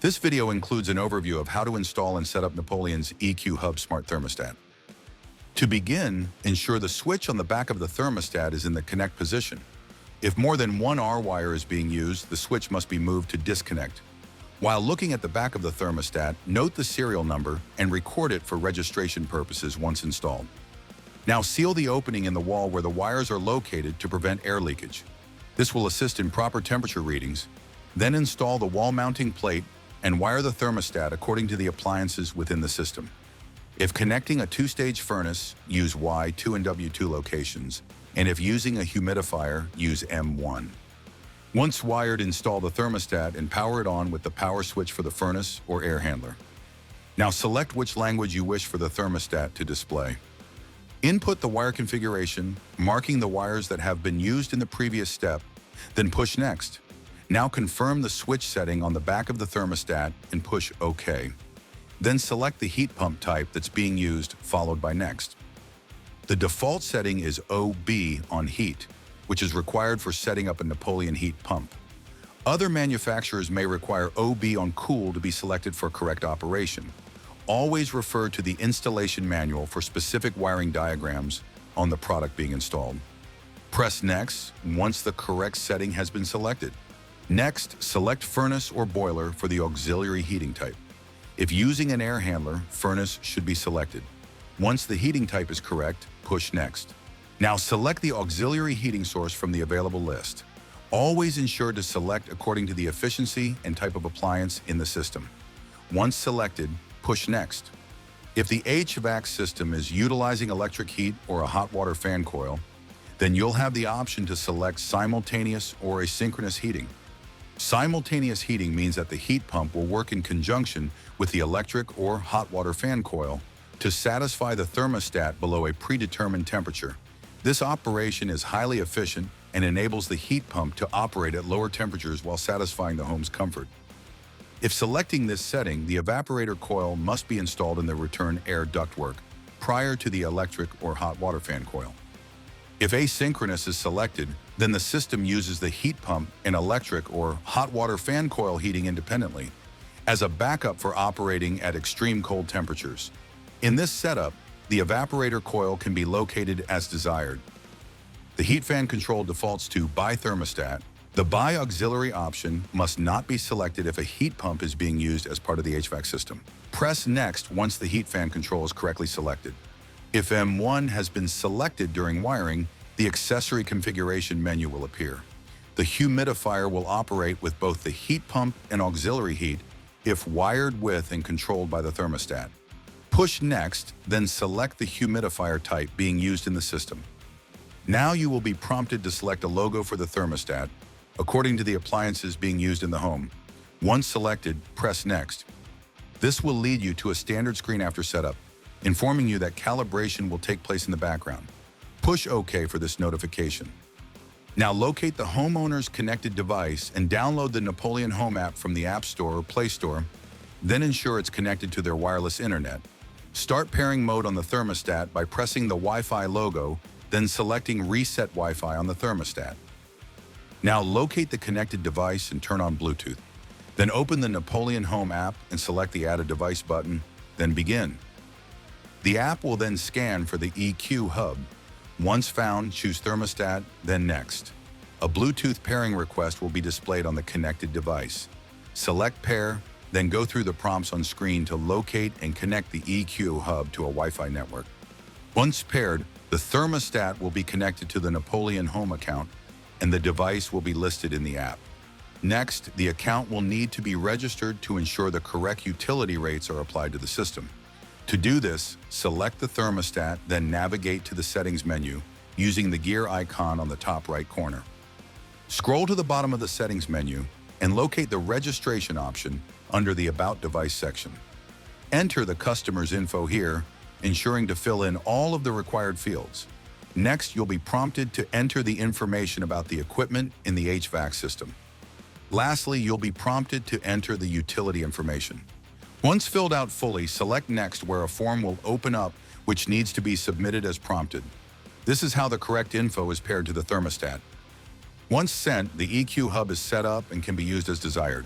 This video includes an overview of how to install and set up Napoleon's EQHub smart thermostat. To begin, ensure the switch on the back of the thermostat is in the connect position. If more than one R wire is being used, the switch must be moved to disconnect. While looking at the back of the thermostat, note the serial number and record it for registration purposes once installed. Now seal the opening in the wall where the wires are located to prevent air leakage. This will assist in proper temperature readings. Then install the wall mounting plate and wire the thermostat according to the appliances within the system. If connecting a two-stage furnace, use Y2 and W2 locations, and if using a humidifier, use M1. Once wired, install the thermostat and power it on with the power switch for the furnace or air handler. Now select which language you wish for the thermostat to display. Input the wire configuration, marking the wires that have been used in the previous step, then push Next. Now confirm the switch setting on the back of the thermostat and push OK. Then select the heat pump type that's being used, followed by Next. The default setting is OB on heat, which is required for setting up a Napoleon heat pump. Other manufacturers may require OB on cool to be selected for correct operation. Always refer to the installation manual for specific wiring diagrams on the product being installed. Press Next once the correct setting has been selected. Next, select furnace or boiler for the auxiliary heating type. If using an air handler, furnace should be selected. Once the heating type is correct, push Next. Now select the auxiliary heating source from the available list. Always ensure to select according to the efficiency and type of appliance in the system. Once selected, push Next. If the HVAC system is utilizing electric heat or a hot water fan coil, then you'll have the option to select simultaneous or asynchronous heating. Simultaneous heating means that the heat pump will work in conjunction with the electric or hot water fan coil to satisfy the thermostat below a predetermined temperature. This operation is highly efficient and enables the heat pump to operate at lower temperatures while satisfying the home's comfort. If selecting this setting, the evaporator coil must be installed in the return air ductwork prior to the electric or hot water fan coil. If asynchronous is selected, then the system uses the heat pump and electric or hot water fan coil heating independently as a backup for operating at extreme cold temperatures. In this setup, the evaporator coil can be located as desired. The heat fan control defaults to By Thermostat. The By Auxiliary option must not be selected if a heat pump is being used as part of the HVAC system. Press Next once the heat fan control is correctly selected. If M1 has been selected during wiring, the accessory configuration menu will appear. The humidifier will operate with both the heat pump and auxiliary heat if wired with and controlled by the thermostat. Push Next, then select the humidifier type being used in the system. Now you will be prompted to select a logo for the thermostat according to the appliances being used in the home. Once selected, press Next. This will lead you to a standard screen after setup, informing you that calibration will take place in the background. Push OK for this notification. Now locate the homeowner's connected device and download the Napoleon Home app from the App Store or Play Store, then ensure it's connected to their wireless internet. Start pairing mode on the thermostat by pressing the Wi-Fi logo, then selecting Reset Wi-Fi on the thermostat. Now locate the connected device and turn on Bluetooth. Then open the Napoleon Home app and select the Add a Device button, then Begin. The app will then scan for the EQHub. Once found, choose Thermostat, then Next. A Bluetooth pairing request will be displayed on the connected device. Select Pair, then go through the prompts on screen to locate and connect the EQHub to a Wi-Fi network. Once paired, the thermostat will be connected to the Napoleon Home account and the device will be listed in the app. Next, the account will need to be registered to ensure the correct utility rates are applied to the system. To do this, select the thermostat, then navigate to the settings menu using the gear icon on the top right corner. Scroll to the bottom of the settings menu and locate the registration option under the About Device section. Enter the customer's info here, ensuring to fill in all of the required fields. Next, you'll be prompted to enter the information about the equipment in the HVAC system. Lastly, you'll be prompted to enter the utility information. Once filled out fully, select Next where a form will open up which needs to be submitted as prompted. This is how the correct info is paired to the thermostat. Once sent, the EQHub is set up and can be used as desired.